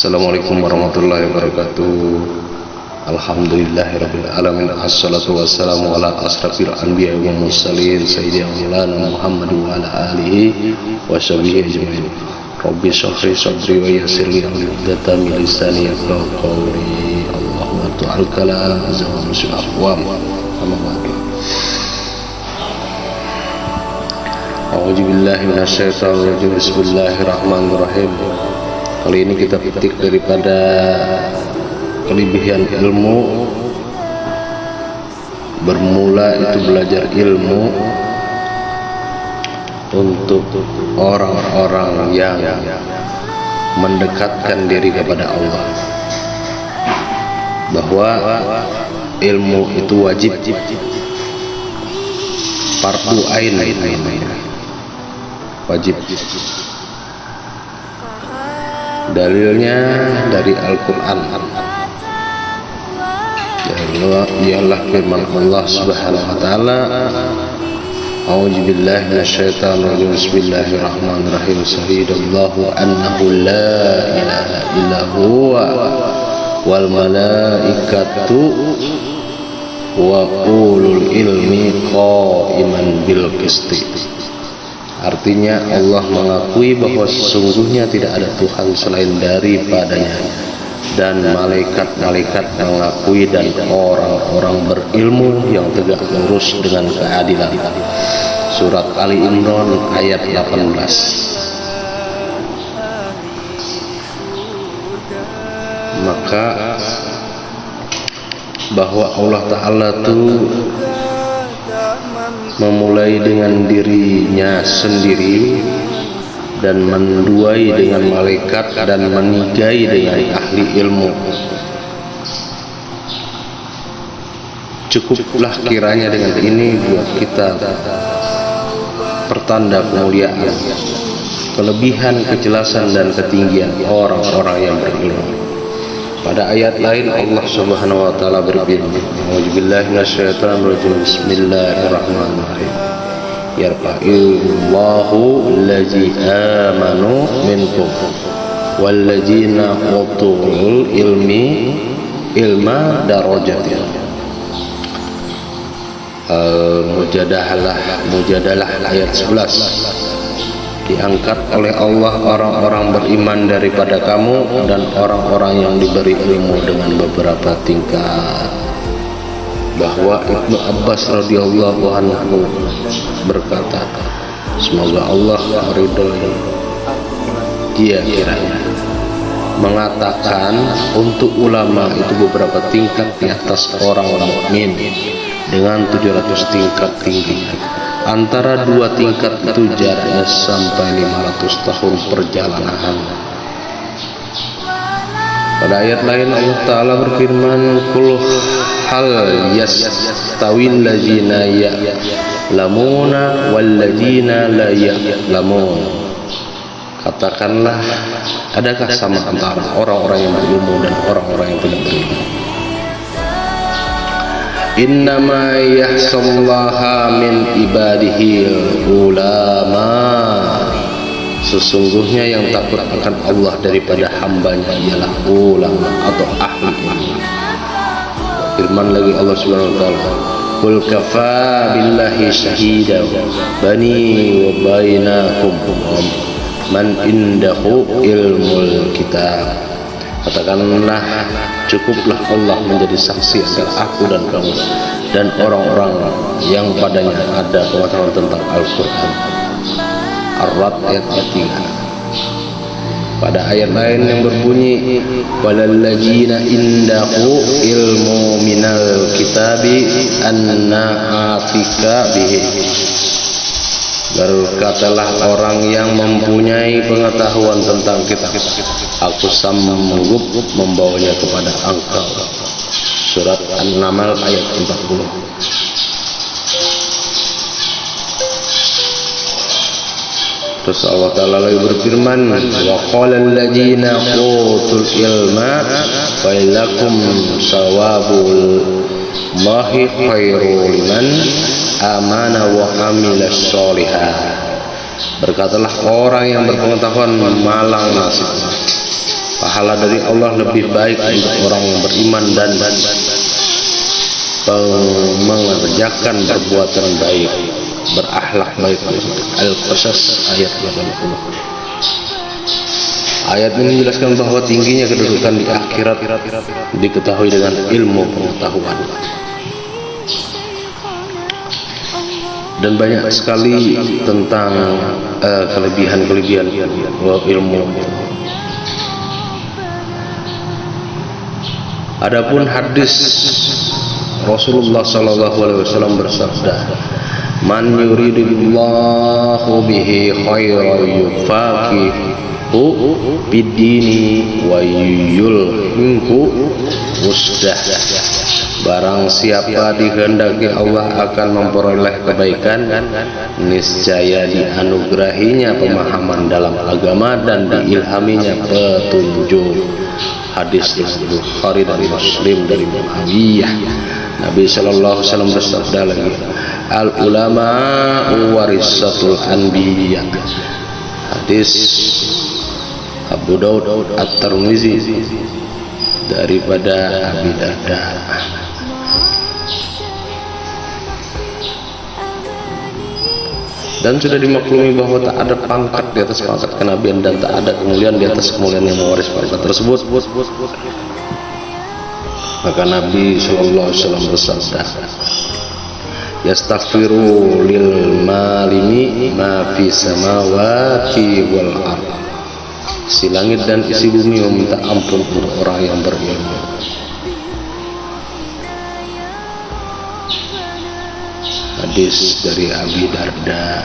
Assalamualaikum warahmatullahi wabarakatuh. Alhamdulillahirabbil alamin. Assalatu wassalamu ala asrafil anbiya'i wal mursalin sayyidina maulana Muhammad wa ala alihi wa sahbihi ajmain. Rabbi shrah li sadri wa yassir li amri wahlul min lisani yafqahu qawli. Allahumma ta'al kalam wa musil aqwam. Amma ba'du. A'udzu billahi minasyaitonir rajim. Bismillahirrahmanirrahim. Kali ini kita petik daripada kelebihan ilmu. Bermula itu belajar ilmu untuk orang-orang yang mendekatkan diri kepada Allah, bahwa ilmu itu wajib, fardu ain, wajib. Dalilnya dari Al-Quran, ialah firman Allah Subhanahu wa taala, A'udzu billahi minasyaitonir rajim. Bismillahirrahmanirrahim. Syahidallahu annahu la ilaha illa huwa wal malaikatu wa ulul ilmi qaiman bil qisti. Artinya Allah mengakui bahwa sesungguhnya tidak ada Tuhan selain daripadanya, dan malaikat-malaikat mengakui, dan orang-orang berilmu yang tegak lurus dengan keadilan. Surat Ali Imran ayat 18. Maka bahwa Allah Ta'ala itu memulai dengan dirinya sendiri, dan menduai dengan malaikat, dan menigai dengan ahli ilmu. Cukuplah kiranya dengan ini buat kita pertanda kemuliaan, kelebihan, kejelasan, dan ketinggian orang-orang yang berilmu. Pada ayat lain Allah Subhanahu wa taala berfirman, A'udzubillahi minasyaitonir rajim. Bismillahirrahmanirrahim. Yarfa'illahu allazi amanu minkum wallazina utul ilma darajatin. Mujadalah ayat 11. Diangkat oleh Allah orang-orang beriman daripada kamu, dan orang-orang yang diberi ilmu dengan beberapa tingkat. Bahwa Ibnu Abbas radhiyallahu anhu berkata, semoga Allah meridhoi dia, kiranya mengatakan untuk ulama itu beberapa tingkat di atas orang mukmin dengan 700 tingkat tingginya. Antara dua tingkat itu jaraknya sampai 500 tahun perjalanan. Pada ayat lain Allah Ta'ala berfirman, Qul hal yastawil ladzina ya'lamuna wal ladzina la ya'lamun. Katakanlah, adakah sama antara orang-orang yang berilmu dan orang-orang yang tidak berilmu? Innama yahsallaha min ibadihi ulama. Sesungguhnya yang takut akan Allah daripada hambanya ialah ulama atau ahli ilmu. Firman lagi Allah Subhanahu wa taala, Qul kafa billahi shahida bani wa bainakum man indahu ilmul kitab. Katakanlah, cukuplah Allah menjadi saksi agar aku dan kamu dan orang-orang yang padanya ada pengetahuan tentang Al-Quran. Ar-Rad ayat 3. Pada ayat lain yang berbunyi, walalladzina indahu ilmu minal kitabi anna atika bihi. Berkatalah orang yang mempunyai pengetahuan tentang kitab, aku sanggup membawanya kepada engkau. Surat An-Naml ayat 40. Terus Allah Ta'ala lagi berfirman, wa qala alladzina utul ilma wailakum sawabul Allahi khairu liman amana wa amilas sholihah. Berkatalah orang yang berpengetahuan, malang nasibnya Pahala dari Allah lebih baik untuk orang yang beriman dan mengerjakan perbuatan baik, berakhlak baik. Al-Qasas ayat 80. Ayat ini menjelaskan bahwa tingginya kedudukan di akhirat diketahui dengan ilmu pengetahuan. Dan banyak sekali tentang kelebihan-kelebihan ilmu. Adapun hadis Rasulullah SAW bersabda, "Man yuridillahu bihi khairan yufaqihu bid-dini wa yulhimhu rusdah." Barang siapa dikehendaki Allah akan memperoleh kebaikan, niscaya dianugerahinya pemahaman dalam agama dan diilhaminya petunjuk. Hadis Bukhari dan Muslim dari Muawiyah. Nabi sallallahu alaihi wasallam bersabda lagi, "Al ulama warisatul anbiya." Hadis Abu Daud At-Tirmizi daripada Abi Darda. Dan sudah dimaklumi bahwa tak ada pangkat di atas pangkat kenabian dan tak ada kemuliaan di atas kemuliaan yang mewaris pangkat tersebut. Maka Nabi sallallahu alaihi wasallam bersabda, "Yastaghfiru lil malimi ma fi samawati wal ard." Si langit dan isi bumi meminta ampun untuk orang yang berilmu. Hadis dari Abi Darda.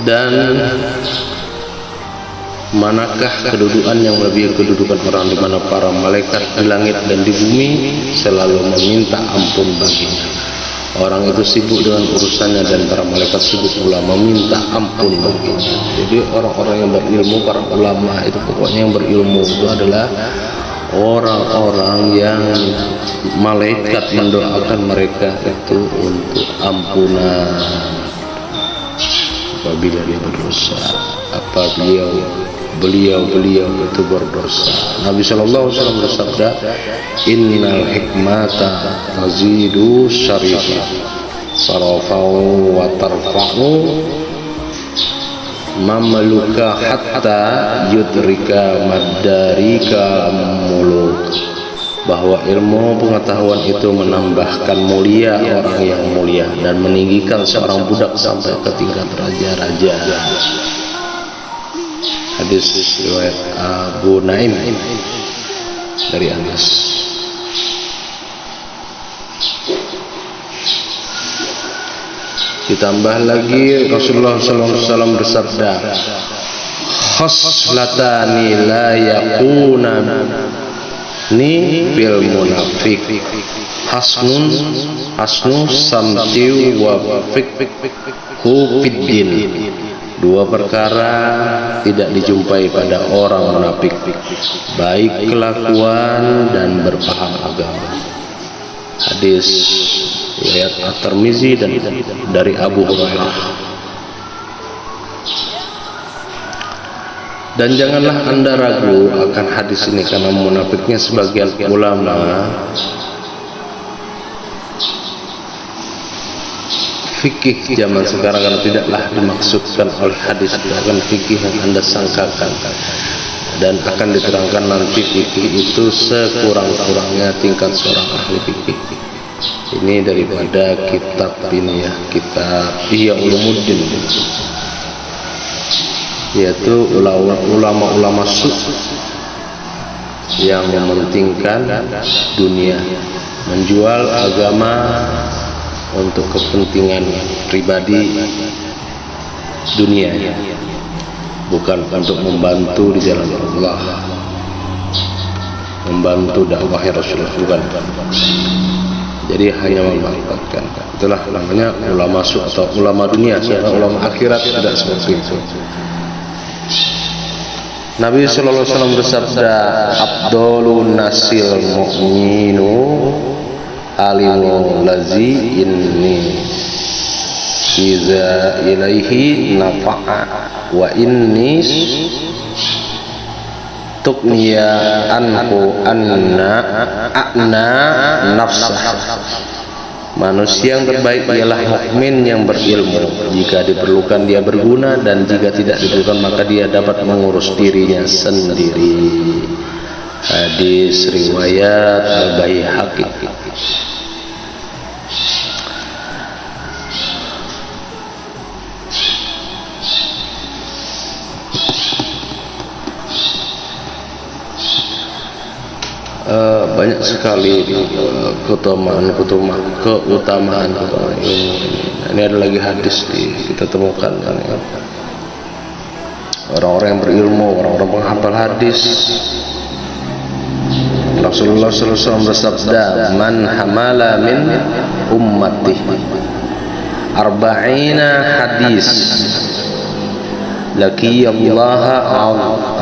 Dan manakah kedudukan yang melebihi kedudukan orang di mana para malaikat di langit dan di bumi selalu meminta ampun baginya. Orang itu sibuk dengan urusannya dan para malaikat sibuk pula meminta ampun baginya. Jadi orang-orang yang berilmu, para ulama itu pokoknya yang berilmu itu adalah orang-orang yang malaikat mendoakan mereka itu untuk ampunan apabila dia berdosa, beliau itu berdosa. Nabi sallallahu alaihi wasallam bersabda, "Innal hikmata tazidu syarifa sarafau wa tarfa'u mamluka hatta yudrika madarika muluk." Bahwa ilmu pengetahuan itu menambahkan mulia orang yang mulia dan meninggikan seorang budak sampai ke tingkat raja-raja. Hadis riwayat Abu Naim dari Anas. Ditambah lagi Rasulullah SAW bersabda, "Khoslatani la yakuna ni bil munafik hasnu samti wa fikhu fiddin." Dua perkara tidak dijumpai pada orang munafik, baik kelakuan dan berpaham agama. Hadis riwayat At-Tirmizi dan dari Abu Hurairah. Dan janganlah Anda ragu akan hadis ini, karena munafiknya sebagian ulama fikih zaman sekarang, karena tidaklah dimaksudkan oleh hadis akan fikih yang Anda sangkakan, dan akan diterangkan nanti fikih itu sekurang-kurangnya tingkat seorang ahli fikih. Ini daripada kitab ini ya, kitab Ihya Ulumuddin, yaitu ulama-ulama yang mementingkan dunia, menjual agama untuk kepentingan pribadi dunia, bukan untuk membantu di jalan Allah, membantu dakwah Rasulullah, bukan. Jadi hanya memanfaatkan. Itulah namanya ulama atau ulama dunia. Ulama akhirat tidak seperti itu. Nabi sallallahu alaihi wasallam bersabda, "Abdulun nasil mu'minu alimu lazi inni idza ilaihi nafa'a wa inni tukniya anhu anna nafsah. Manusia yang terbaik ialah mukmin yang berilmu. Jika diperlukan dia berguna, dan jika tidak diperlukan maka dia dapat mengurus dirinya sendiri. Hadis riwayat Al-Baihaqi. Banyak sekali keutamaan ini ada lagi hadis kita temukan kan, ya. Orang-orang yang berilmu, orang-orang penghafal hadis. Rasulullah SAW bersabda, man hamala min ummati arba'ina hadis laqiyallaha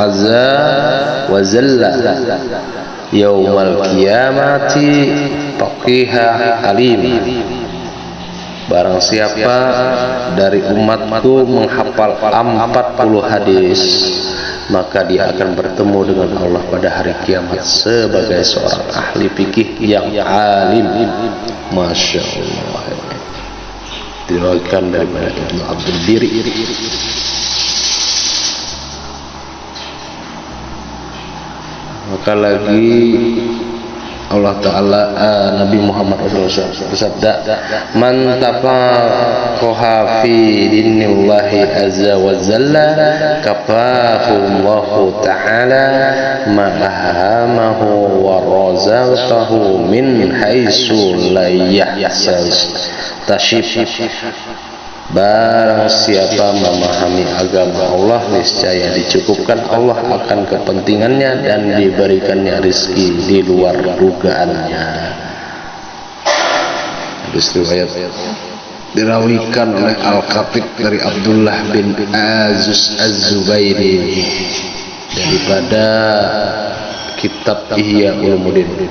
azza wa jalla yaumal qiyamati faqiha alim. Barang siapa dari umatku menghafal 40 hadis, maka dia akan bertemu dengan Allah pada hari kiamat sebagai seorang ahli fikih yang alim. Masya Allah. Diriwayatkan dari Ibnu Abdul Biri. Maka lagi Allah Ta'ala, Nabi Muhammad SAW bersabda, man tafaqaha fi dinillahi azza wa jalla kafahu Allahu Ta'ala ma'ahamahu wa razaqahu min haitsu la yahtasib. Barang siapa memahami agama Allah, niscaya dicukupkan Allah akan kepentingannya dan diberikannya rezeki di luar dugaannya. Hadis riwayat dirawikan oleh Al-Khatib dari Abdullah bin Azus Az-Zubairi daripada kitab Ihya Ulumuddin.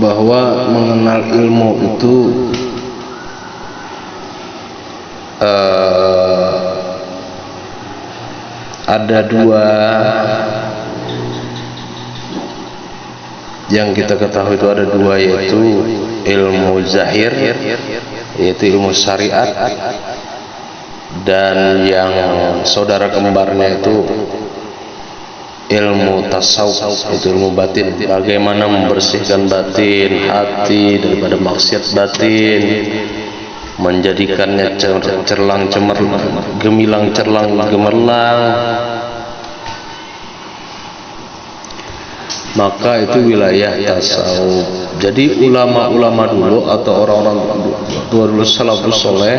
Bahwa mengenal ilmu itu ada dua yang kita ketahui, itu ada dua, yaitu ilmu zahir, yaitu ilmu syariat, dan yang saudara kembarnya itu ilmu tasawuf, itu ilmu batin. Bagaimana membersihkan batin, hati daripada maksiat batin, menjadikannya cerlang cemerlang, gemilang cerlang gemerlang. Maka itu wilayah tasawuf. Jadi ulama-ulama dulu atau orang-orang dulu salafus soleh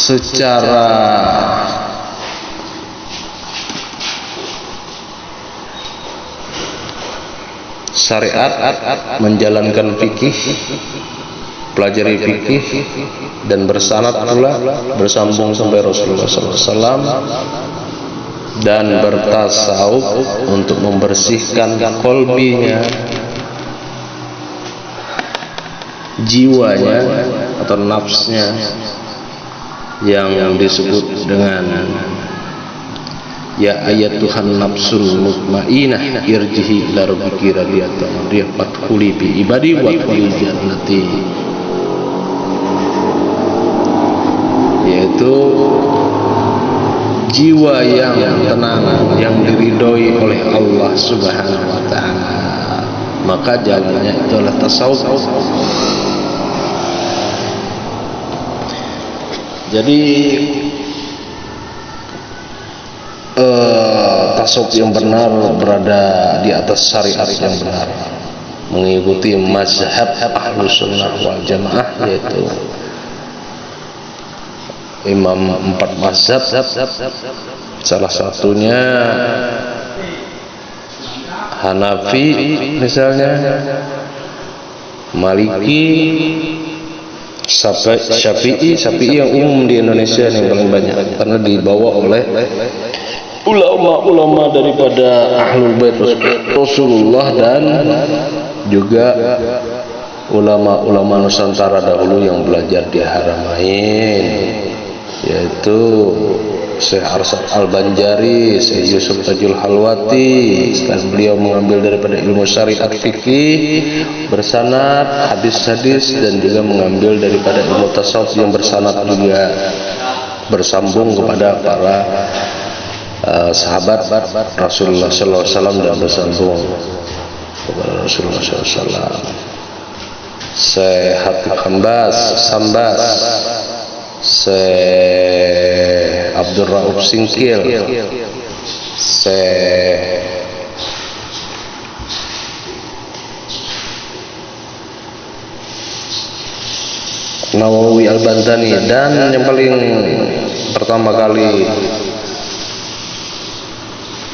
secara syariat menjalankan fikih, pelajari fikih, dan bersanad pula, bersambung sampai Rasulullah SAW, dan bertasawuf untuk membersihkan kolbinya, jiwanya atau nafsnya, yang disebut dengan ya ayat Tuhan nafsul mutmainah irjihi ila rabbiki radiyatan mariyat khuli bi ibadi wa khuli jannati, yaitu jiwa yang tenang, yang diridhoi oleh Allah Subhanahu wa ta'ala. Maka jalannya itu adalah tasawuf. Jadi tasawuf yang benar berada di atas syariat yang benar, mengikuti mazhab Ahlus Sunnah wal Jamaah, yaitu imam 4 mazhab. Salah satunya Hanafi misalnya, Maliki, Syafi'i yang umum di Indonesia yang paling banyak karena dibawa oleh ulama-ulama daripada Ahlul Bait Rasulullah dan juga ulama-ulama Nusantara dahulu yang belajar di Haramain, yaitu Syekh Arsad Al-Banjari, Syekh Yusuf Tajul Halwati. Sekarang beliau mengambil daripada ilmu syariat fikih bersanad, hadis-hadis, dan juga mengambil daripada ilmu tasawuf yang bersanad juga bersambung kepada para sahabat Rasulullah sallallahu alaihi wasallam dan bersambung kepada Rasulullah sallallahu alaihi wasallam. Syekh Hatib Sambas, Syekh Abdul Rauf Singkil, Syekh Nawawi Al-Bantani, dan yang paling pertama kali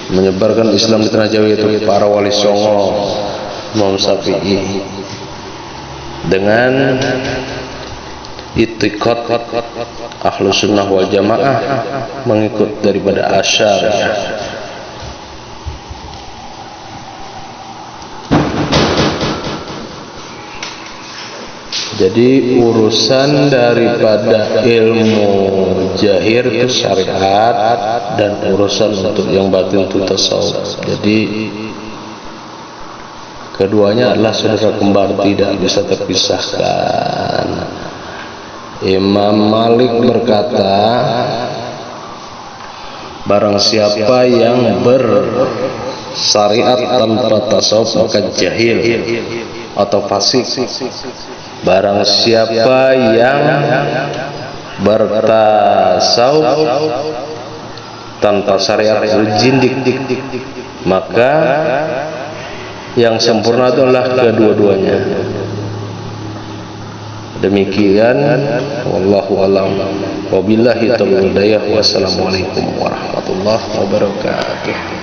menyebarkan Islam di Tanah Jawa itu para wali songo Imam Syafi'i dengan itikad Ahlus Sunnah wal Jamaah mengikut daripada Asy'ariyah. Jadi urusan daripada ilmu zahir itu syariat, dan urusan untuk yang batin itu tasawuf. Jadi keduanya adalah saudara kembar, tidak bisa terpisahkan. Imam Malik berkata, barang siapa yang bersyariat tanpa tasawuf maka jahil atau fasik. Barang siapa yang bertasawuf tanpa syariat berjindik, maka yang sempurna adalah kedua-duanya. Demikian, wallahu a'lam. Wabillahi taufiq. Wassalamualaikum warahmatullahi wabarakatuh.